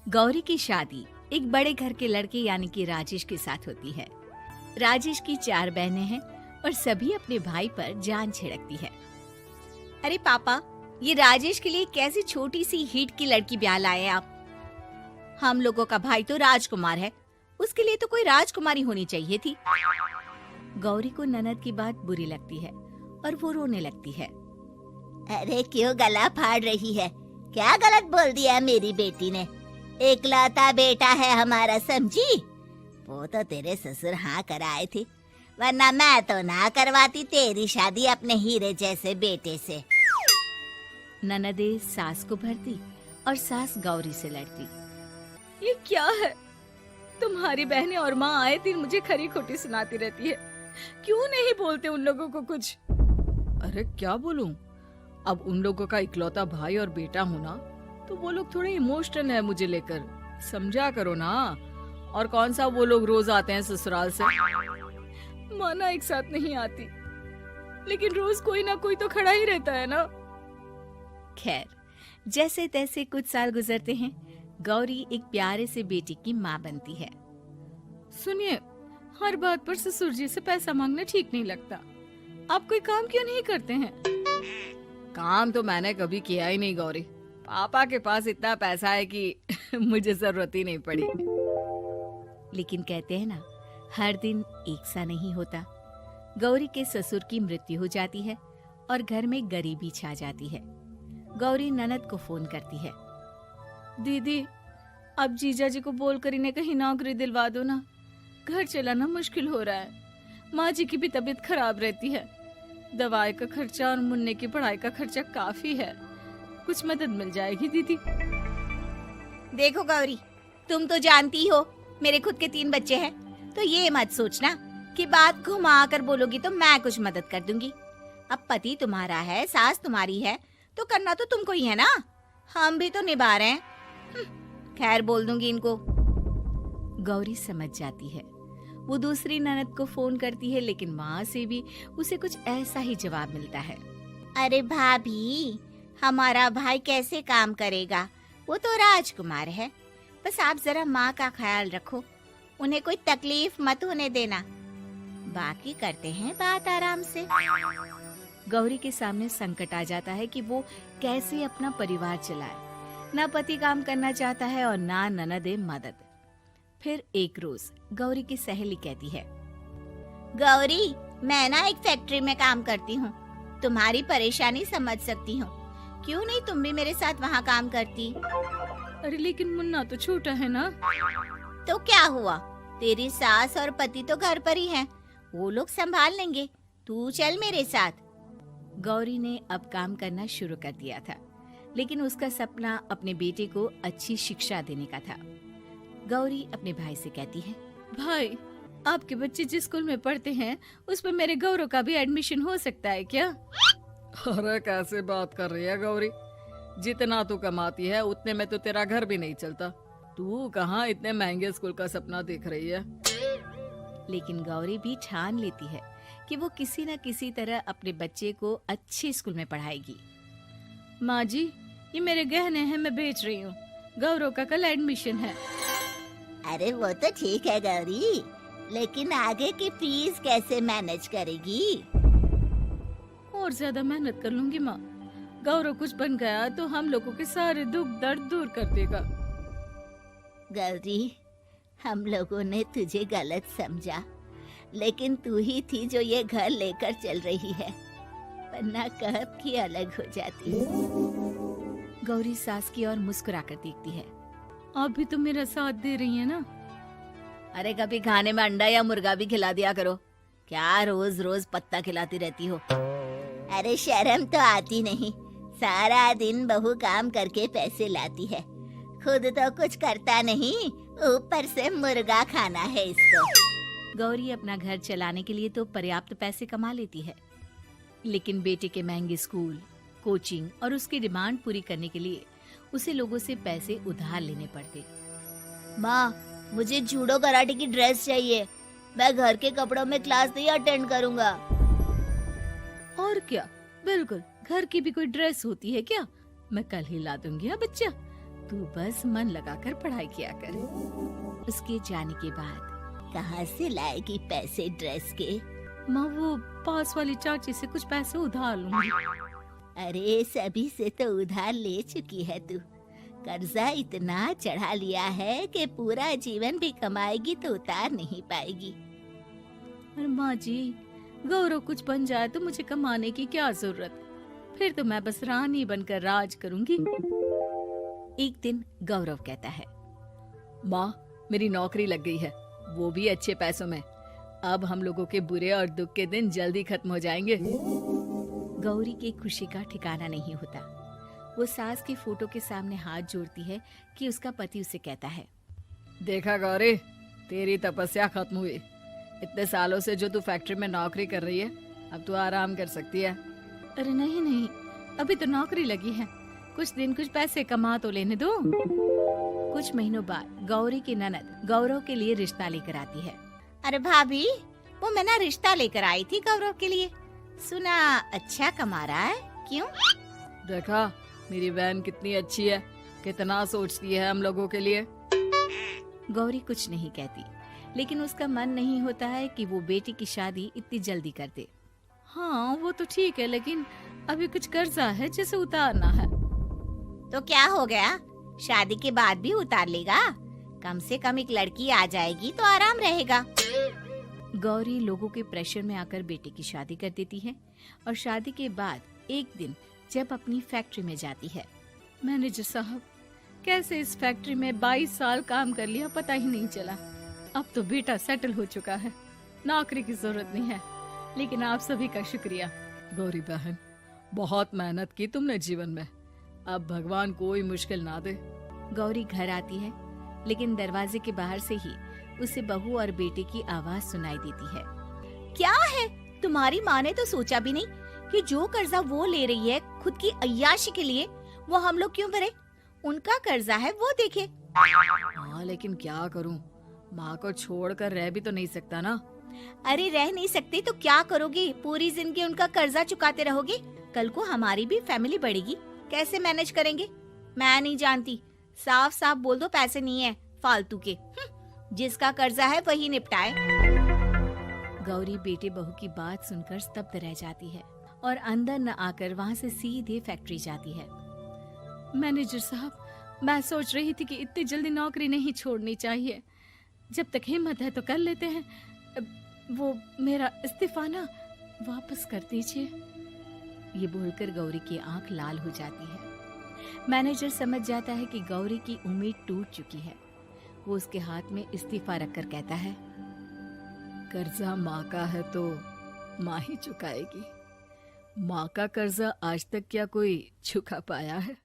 गौरी की शादी एक बड़े घर के लड़के यानी कि राजेश के साथ होती है। राजेश की 4 बहनें हैं और सभी अपने भाई पर जान छिड़कती है। अरे पापा, ये राजेश के लिए कैसी छोटी सी हिट की लड़की ब्याह लाए हैं आप? हम लोगों का भाई तो राजकुमार है, उसके लिए तो कोई राजकुमारी होनी चाहिए थी। गौरी को ननद की बात बुरी लगती है और वो रोने लगती है। अरे क्यों गला फाड़ रही है? क्या गलत बोल दिया मेरी बेटी ने? एकलौता बेटा है हमारा, समझी? वो तो तेरे ससुर हाँ कराए थे, वरना मैं तो ना करवाती तेरी शादी अपने हीरे जैसे बेटे से। ननदे सास को भरती और सास गौरी से लड़ती। ये क्या है? तुम्हारी बहनें और माँ आए दिन मुझे खरी खोटी सुनाती रहती है। क्यों नहीं बोलते उन लोगों को कुछ? अरे क्या बोलूं? अब उन लोगों का इकलौता भाई और बेटा होना, तो वो लोग थोड़े इमोशनल है मुझे लेकर, समझा करो ना। और कौन सा वो लोग रोज आते हैं ससुराल से? माना एक साथ नहीं आती, लेकिन रोज कोई ना कोई तो खड़ा ही रहता है ना। खैर, जैसे तैसे कुछ साल गुजरते हैं। गौरी एक प्यारे से बेटे की माँ बनती है। सुनिए, हर बात पर ससुर जी से पैसा मांगना ठीक नहीं लगता। आप कोई काम क्यों नहीं करते हैं? काम तो मैंने कभी किया ही नहीं गौरी। पापा के पास इतना पैसा है कि मुझे जरूरत ही नहीं पड़ी। लेकिन कहते हैं ना, हर दिन एक सा नहीं होता। गौरी के ससुर की मृत्यु हो जाती है और घर में गरीबी छा जाती है। गौरी ननद को फोन करती है। दीदी, अब जीजा जी को बोलकर इन्हें कहीं नौकरी दिलवा दो ना। घर चलाना मुश्किल हो रहा है। माँ जी की भी तबीयत खराब रहती है। दवाई का खर्चा और मुन्ने की पढ़ाई का खर्चा काफी है। कुछ मदद मिल जाएगी दीदी। देखो गौरी, तुम तो जानती हो मेरे खुद के 3 बच्चे हैं, तो ये मत सोचना कि बात घुमा कर बोलोगी तो मैं कुछ मदद कर दूंगी। अब पति तुम्हारा है, सास तुम्हारी है, तो करना तो तुमको ही है ना। हम भी तो निभा रहे हैं। खैर, बोल दूंगी इनको। गौरी समझ जाती है। वो दूसरी ननद को फोन करती है, लेकिन माँ से भी उसे कुछ ऐसा ही जवाब मिलता है। अरे भाभी, हमारा भाई कैसे काम करेगा? वो तो राजकुमार है। बस आप जरा माँ का ख्याल रखो, उन्हें कोई तकलीफ मत होने देना। बाकी करते हैं बात आराम से। गौरी के सामने संकट आ जाता है कि वो कैसे अपना परिवार चलाए। ना पति काम करना चाहता है और ना ननदे मदद। फिर एक रोज गौरी की सहेली कहती है, गौरी, मैं ना एक फैक्ट्री में काम करती हूँ, तुम्हारी परेशानी समझ सकती हूँ। क्यों नहीं तुम भी मेरे साथ वहाँ काम करती? अरे लेकिन मुन्ना तो छोटा है ना। तो क्या हुआ, तेरी सास और पति तो घर पर ही हैं, वो लोग संभाल लेंगे। तू चल मेरे साथ। गौरी ने अब काम करना शुरू कर दिया था, लेकिन उसका सपना अपने बेटे को अच्छी शिक्षा देने का था। गौरी अपने भाई से कहती है, भाई, आपके बच्चे जिस स्कूल में पढ़ते हैं उस पर मेरे गौरव का भी एडमिशन हो सकता है क्या? अरे कैसे बात कर रही है गौरी? जितना तू कमाती है उतने में तो तेरा घर भी नहीं चलता। तू कहाँ इतने महंगे स्कूल का सपना देख रही है? लेकिन गौरी भी ठान लेती है कि वो किसी न किसी तरह अपने बच्चे को अच्छे स्कूल में पढ़ाएगी। माँ जी, ये मेरे गहने हैं, मैं बेच रही हूँ। गौरव का कल एडमिशन है। अरे वो तो ठीक है गौरी, लेकिन आगे की फीस कैसे मैनेज करेगी? और ज्यादा मेहनत कर लूंगी माँ। गौरव कुछ बन गया तो हम लोगों के सारे दुख दर्द दूर कर देगा। गौरी, हम लोगों ने तुझे गलत समझा, लेकिन तू ही थी जो ये घर लेकर चल रही है, वरना कब की अलग हो जाती। गौरी सास की ओर मुस्कुराकर देखती है। आप भी तो मेरा साथ दे रही है ना। अरे कभी खाने में अंडा या मुर्गा भी खिला दिया करो। क्या रोज रोज पत्ता खिलाती रहती हो? अरे शर्म तो आती नहीं, सारा दिन बहू काम करके पैसे लाती है, खुद तो कुछ करता नहीं, ऊपर से मुर्गा खाना है इसको। गौरी अपना घर चलाने के लिए तो पर्याप्त पैसे कमा लेती है, लेकिन बेटे के महंगे स्कूल, कोचिंग और उसकी डिमांड पूरी करने के लिए उसे लोगों से पैसे उधार लेने पड़ते। माँ, मुझे जूडो कराटे की ड्रेस चाहिए, मैं घर के कपड़ों में क्लास नहीं अटेंड करूँगा। और क्या, बिल्कुल, घर की भी कोई ड्रेस होती है क्या? मैं कल ही ला दूंगी। हाँ बच्चा, तू बस मन लगाकर पढ़ाई किया कर। उसके जाने के बाद कहाँ से लाएगी पैसे ड्रेस के? माँ वो पास वाली चाची से कुछ पैसे उधार लूंगी। अरे सभी से तो उधार ले चुकी है तू। कर्जा इतना चढ़ा लिया है कि पूरा जीवन भी कमाएगी तो उतार नहीं पाएगी। अरे माँ जी, गौरव कुछ बन जाए तो मुझे कमाने की क्या जरूरत, फिर तो मैं बस रानी बनकर राज करूंगी। एक दिन गौरव कहता है, माँ मेरी नौकरी लग गई है, वो भी अच्छे पैसों में। अब हम लोगों के बुरे और दुख के दिन जल्दी खत्म हो जाएंगे। गौरी की खुशी का ठिकाना नहीं होता। वो सास के फोटो के सामने हाथ जोड़ती है कि उसका पति उसे कहता है, देखा गौरी, तेरी तपस्या खत्म हुई। इतने सालों से जो तू फैक्ट्री में नौकरी कर रही है, अब तू आराम कर सकती है। अरे नहीं नहीं, अभी तो नौकरी लगी है, कुछ दिन कुछ पैसे कमा तो लेने दो। कुछ महीनों बाद गौरी की ननद गौरव के लिए रिश्ता लेकर आती है। अरे भाभी, वो मैं ना रिश्ता लेकर आई थी गौरव के लिए, सुना अच्छा कमा रहा है। क्यों? देखा मेरी बहन कितनी अच्छी है, कितना सोचती है हम लोगों के लिए। गौरी कुछ नहीं कहती, लेकिन उसका मन नहीं होता है कि वो बेटी की शादी इतनी जल्दी कर दे। हाँ वो तो ठीक है, लेकिन अभी कुछ कर्जा है जिसे उतारना है। तो क्या हो गया, शादी के बाद भी उतार लेगा। कम से कम एक लड़की आ जाएगी तो आराम रहेगा। गौरी लोगों के प्रेशर में आकर बेटे की शादी कर देती है और शादी के बाद एक दिन जब अपनी फैक्ट्री में जाती है, मैनेजर साहब, कैसे इस फैक्ट्री में 22 साल काम कर लिया पता ही नहीं चला। अब तो बेटा सेटल हो चुका है, नौकरी की जरूरत नहीं है। लेकिन आप सभी का शुक्रिया। गौरी बहन, बहुत मेहनत की तुमने जीवन में, अब भगवान कोई मुश्किल ना दे। गौरी घर आती है, लेकिन दरवाजे के बाहर से ही उसे बहू और बेटे की आवाज सुनाई देती है। क्या है, तुम्हारी माँ ने तो सोचा भी नहीं कि जो कर्जा वो ले रही है खुद की अय्याशी के लिए, वो हम लोग क्यों भरे? उनका कर्जा है वो देखे। हाँ लेकिन क्या करूँ, माँ को छोड़कर रह भी तो नहीं सकता ना। अरे रह नहीं सकते तो क्या करोगे? पूरी जिंदगी उनका कर्जा चुकाते रहोगे? कल को हमारी भी फैमिली बढ़ेगी, कैसे मैनेज करेंगे? मैं नहीं जानती, साफ साफ बोल दो पैसे नहीं है फालतू के। जिसका कर्जा है वही निपटाए। गौरी बेटे बहू की बात सुनकर स्तब्ध रह जाती है और अंदर न आकर वहाँ से सीधे फैक्ट्री जाती है। मैनेजर साहब, मैं सोच रही थी कि इतनी जल्दी नौकरी नहीं छोड़नी चाहिए, जब तक हिम्मत है तो कर लेते हैं। वो मेरा इस्तीफा ना वापस कर दीजिए। ये बोलकर गौरी की आंख लाल हो जाती है। मैनेजर समझ जाता है कि गौरी की उम्मीद टूट चुकी है। वो उसके हाथ में इस्तीफा रखकर कहता है, कर्जा माँ का है तो माँ ही चुकाएगी। माँ का कर्जा आज तक क्या कोई चुका पाया है?